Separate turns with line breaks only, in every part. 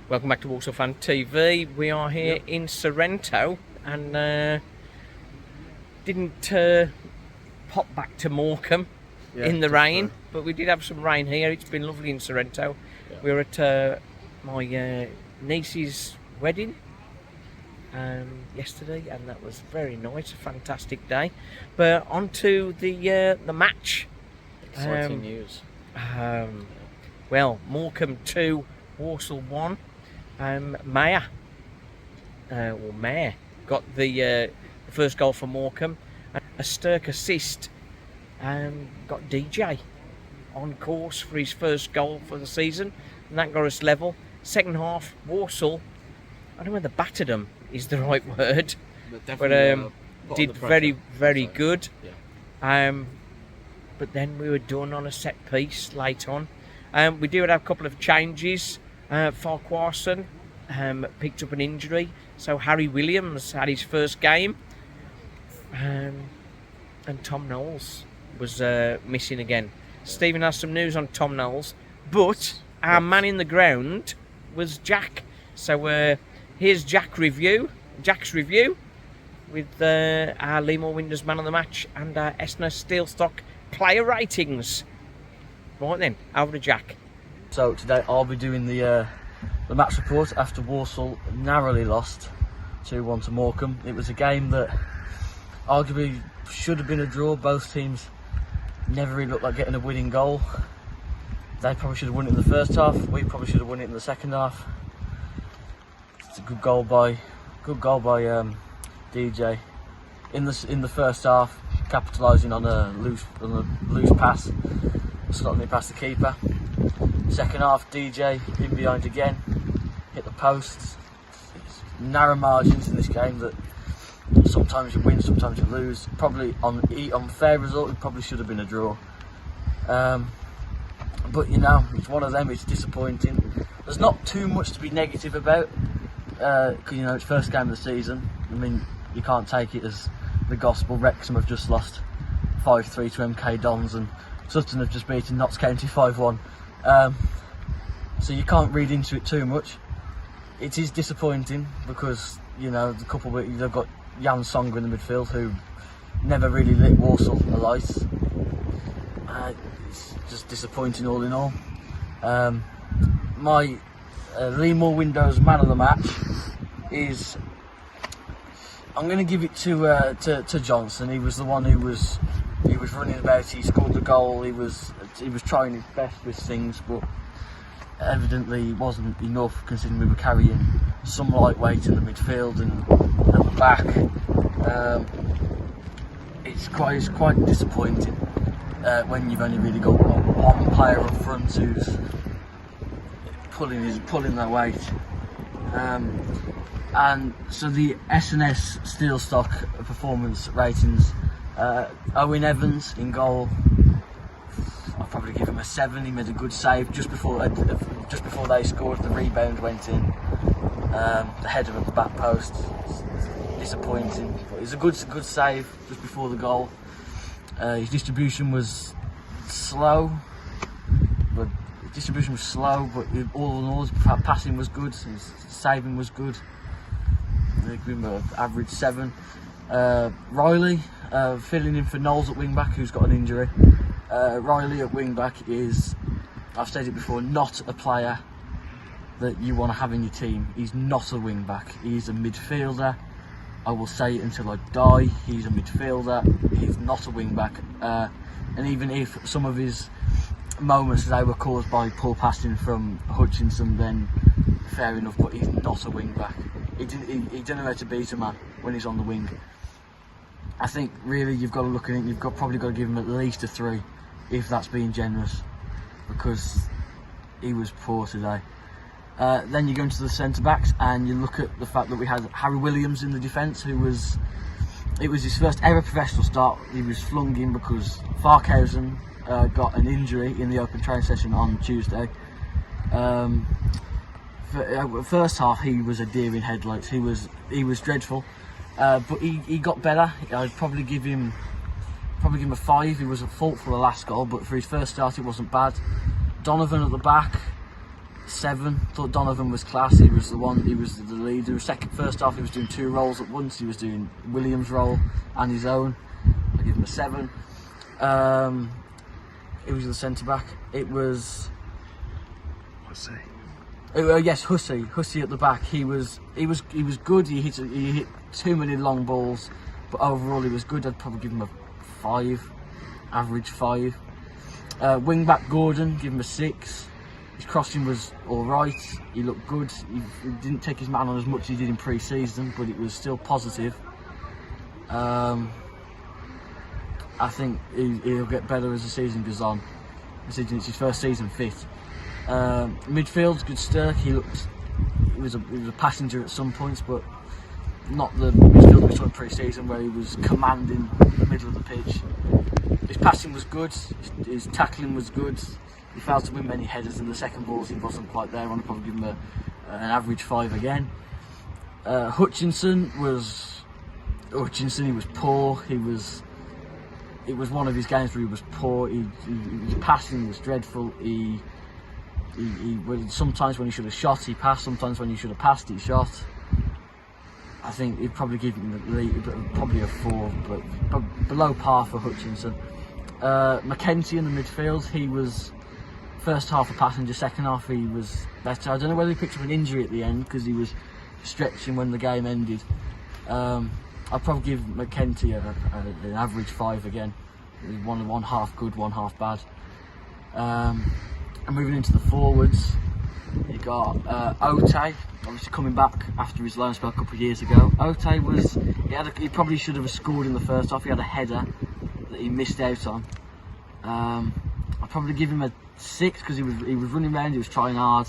Welcome back to Walsall Fan TV. We are here in Sorrento and didn't pop back to Morecambe in the rain, but we did have some rain here. It's been lovely in Sorrento. We were at my niece's wedding yesterday, and that was very nice, a fantastic day. But on to the match.
Exciting news.
Well, Morecambe 2, Walsall 1. Mayer got the first goal for Morecambe. A Stirk assist. Got DJ on course for his first goal for the season, and that got us level. Second half, Walsall, I don't know whether battered them is the right word, but did very good. Yeah. But then we were done on a set piece late on. We did have a couple of changes. Farquharson picked up an injury, so Harry Williams had his first game, and Tom Knowles was missing again. Stephen has some news on Tom Knowles, but our man in the ground was Jack. So here's Jack's review with our Lee Moore Windows man of the match and our Esner Steelstock player ratings. Right then, over to Jack.
So today I'll be doing the match report after Walsall narrowly lost 2-1 to Morecambe. It was a game that arguably should have been a draw. Both teams never really looked like getting a winning goal. They probably should have won it in the first half. We probably should have won it in the second half. It's a good goal by DJ in the first half, capitalising on a loose pass, slotting it past the keeper. Second half, DJ in behind again, hit the posts. It's narrow margins in this game that sometimes you win, sometimes you lose. Probably on fair result, it probably should have been a draw. But you know, it's one of them. It's disappointing. There's not too much to be negative about, because you know it's first game of the season. I mean, you can't take it as the gospel. Wrexham have just lost 5-3 to MK Dons, and Sutton have just beaten Notts County 5-1. So you can't read into it too much. It is disappointing because you know they've got Jan Songer in the midfield who never really lit Walsall alight. It's just disappointing all in all. My Lee Moore Windows man of the match is, I'm going to give it to Johnson. He was the one who was running about. He scored the goal. He was trying his best with things, but evidently wasn't enough considering we were carrying some light weight in the midfield and at the back. It's quite disappointing when you've only really got one player up front who's pulling their weight. And so the S&S Steelstock performance ratings. Owen Evans in goal, I'll probably give him a 7. He made a good save just before they scored. The rebound went in, the header at the back post. Disappointing, but it was a good save just before the goal. His distribution was slow, but all in all, his passing was good. His saving was good. I give him an average 7. Riley filling in for Knowles at wing back, who's got an injury. Riley at wing back is, I've said it before, not a player that you want to have in your team. He's not a wing back. He's a midfielder. I will say it until I die. He's a midfielder. He's not a wing back. And even if some of his moments they were caused by poor passing from Hutchinson, then fair enough. But he's not a wing back. He doesn't know how to beat a man when he's on the wing. I think really you've got to look at it. You've probably got to give him at least a 3, if that's being generous, because he was poor today. Then you go into the centre backs and you look at the fact that we had Harry Williams in the defence, it was his first ever professional start. He was flung in because Farquharson got an injury in the open training session on Tuesday. First half he was a deer in headlights. He was dreadful, but he got better. I'd probably give him a 5. He was at fault for the last goal, but for his first start it wasn't bad. Donovan at the back 7. Thought Donovan was class. He was the leader. First half he was doing 2 roles at once. He was doing Williams' role and his own. I give him a 7. It was the centre back. It was
Hussey.
Yes, Hussey at the back. He was good. He hit too many long balls, but overall he was good. I'd probably give him a 5, average 5. Wing back Gordon, give him a 6. His crossing was all right. He looked good. He didn't take his man on as much as he did in pre-season, but it was still positive. I think he'll get better as the season goes on. It's his first season fit. Midfield's good. Sturk. He was a passenger at some points, but not the midfield we saw in pre-season where he was commanding the middle of the pitch. His passing was good. His tackling was good. He failed to win many headers, and the second balls he wasn't quite there. I'd probably give him an average 5 again. Hutchinson. He was poor. It was one of his games where he was poor. His passing was dreadful. Sometimes when he should have shot, he passed. Sometimes when he should have passed, he shot. I think he'd probably give him probably a 4, but below par for Hutchinson. McKenty in the midfield. He was first half a passenger, second half he was better. I don't know whether he picked up an injury at the end because he was stretching when the game ended. I'd probably give McKenty an average 5 again. One half good, one half bad. And moving into the forwards, you got Ote, obviously coming back after his loan spell a couple of years ago. Ote he probably should have scored in the first half. He had a header that he missed out on. I'd probably give him a 6 because he was running around, he was trying hard,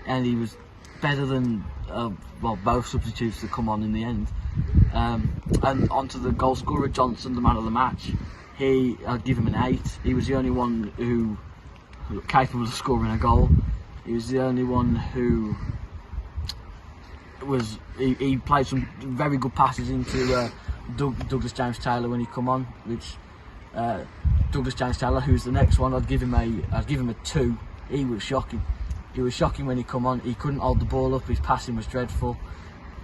and he was better than both substitutes that come on in the end. And onto the goal scorer Johnson, the man of the match. I'd give him an 8. He was the only one who capable of scoring a goal. He was the only one who he played some very good passes into Douglas James Taylor when he come on, which Douglas James Taylor, who's the next one, I'd give him a 2. He was shocking. He was shocking when he come on. He couldn't hold the ball up. His passing was dreadful.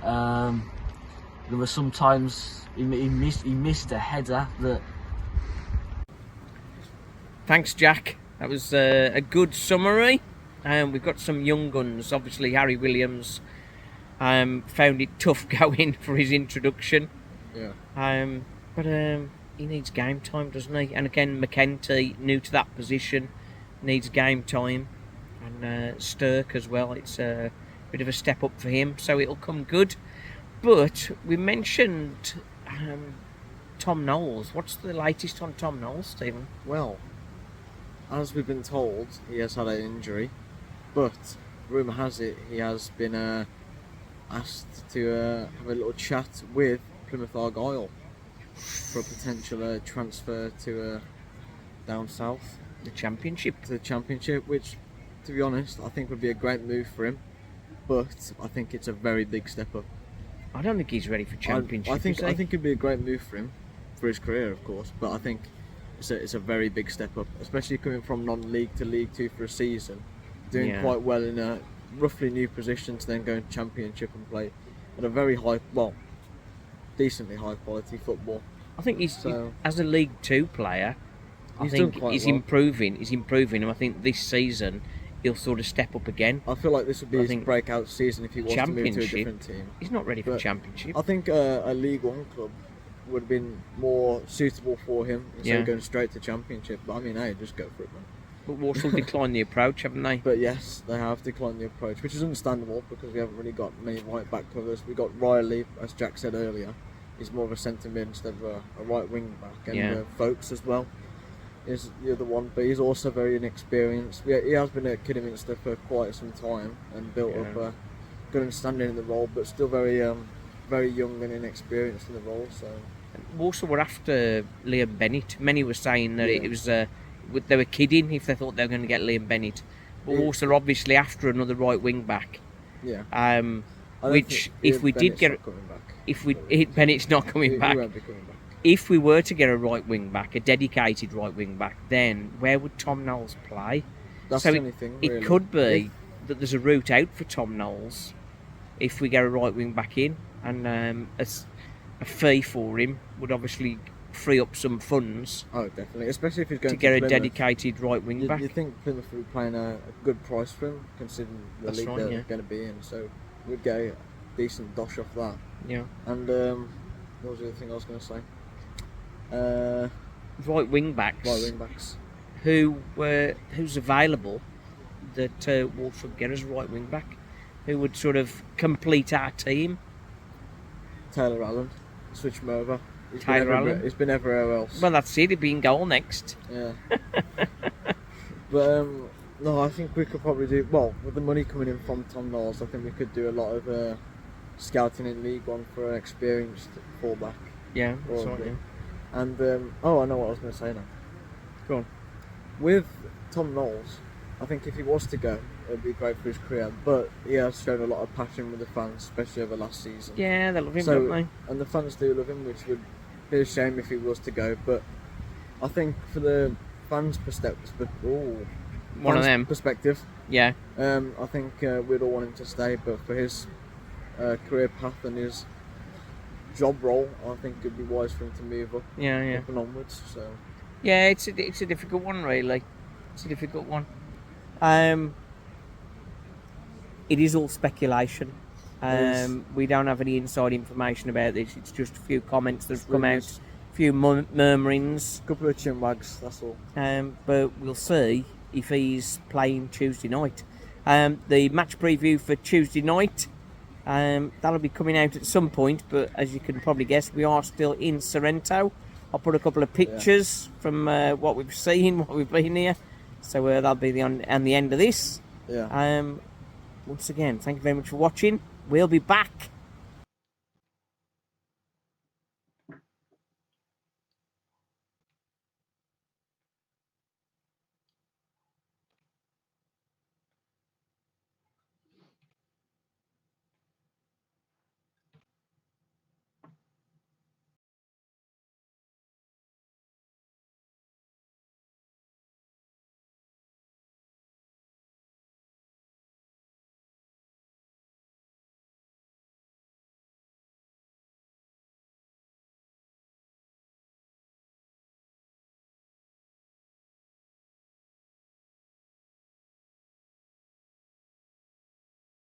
There were some times he missed a header that.
Thanks, Jack. That was a good summary. We've got some young guns. Obviously, Harry Williams found it tough going for his introduction.
Yeah.
But he needs game time, doesn't he? And again, McKenty, new to that position, needs game time. And Sturk as well. It's a bit of a step up for him, so it'll come good. But we mentioned Tom Knowles. What's the latest on Tom Knowles, Stephen?
Well, as we've been told, he has had an injury, but rumour has it he has been asked to have a little chat with Plymouth Argyle for a potential transfer to down south.
The Championship.
To the Championship, which, to be honest, I think would be a great move for him, but I think it's a very big step up.
I don't think he's ready for Championship.
I think it'd be a great move for him, for his career, of course. But I think it's a very big step up, especially coming from non-league to League Two for a season, doing quite well in a roughly new position to then go into Championship and play at a very decently high quality football.
I think as a League Two player, he's improving. He's improving, and I think this season he'll sort of step up again.
I feel like this would be his breakout season if he wants to move to a different team.
He's not ready for Championship.
I think a League One club would have been more suitable for him instead of going straight to Championship. But I mean, hey, just go for it, man.
But Walsall declined the approach, haven't they?
But yes, they have declined the approach, which is understandable because we haven't really got many right back covers. We got Riley, as Jack said earlier. He's more of a centre mid instead of a right wing back, and Folks as well is the other one, but he's also very inexperienced. He has been at Kidderminster for quite some time and built up a good understanding in the role, but still very young and inexperienced in the role. So
Walsall were after Liam Bennett. Many were saying that it was they were kidding if they thought they were going to get Liam Bennett. But Walsall are obviously after another right wing back.
Yeah.
Which if we did get, Bennett's not coming back.
He won't be coming back.
If we were to get a right wing back, a dedicated right wing back, then where would Tom Knowles play?
That's the only thing. Really.
It could be that there's a route out for Tom Knowles if we get a right wing back in, and a fee for him would obviously free up some funds.
Oh, definitely, especially if he's going
to get a
Plymouth.
dedicated right wing back.
You think Plymouth would be paying a good price for him, considering the
That's
league
right,
they're
yeah.
going to be in? So we'd get a decent dosh off that.
Yeah.
And what was the other thing I was going to say?
Right wing backs.
Right wing backs.
Who's available that Walsall get as right wing back, who would sort of complete our team.
Taylor Allen, switch him over.
Taylor Allen.
He's been everywhere else.
Well, that's it. He'd be in goal next.
Yeah. But no, I think we could probably do well with the money coming in from Tom Knowles. I think we could do a lot of scouting in League One for an experienced fullback.
Yeah, that's right,
probably.
yeah.
And I know what I was going to say now.
Go on.
With Tom Knowles, I think if he was to go, it would be great for his career. But he has shown a lot of passion with the fans, especially over last season.
Yeah, they love him,
So,
don't they?
and the fans do love him, which would be a shame if he was to go. But I think for the fans' perspective,
One of them.
perspective,
Yeah.
I think we'd all want him to stay. But for his career path and his job role, I think it'd be wise for him to move up,
Yeah.
up and onwards. So
Yeah, it's a difficult one, really. It's a difficult one. It is all speculation. We don't have any inside information about this. It's just a few comments that have come out, a few murmurings.
a couple of chin wags, that's all.
But we'll see if he's playing Tuesday night. The match preview for Tuesday night, that'll be coming out at some point, but as you can probably guess, we are still in Sorrento. I'll put a couple of pictures from what we've seen, what we've been here. So that'll be the end of this.
Yeah.
Once again, thank you very much for watching. We'll be back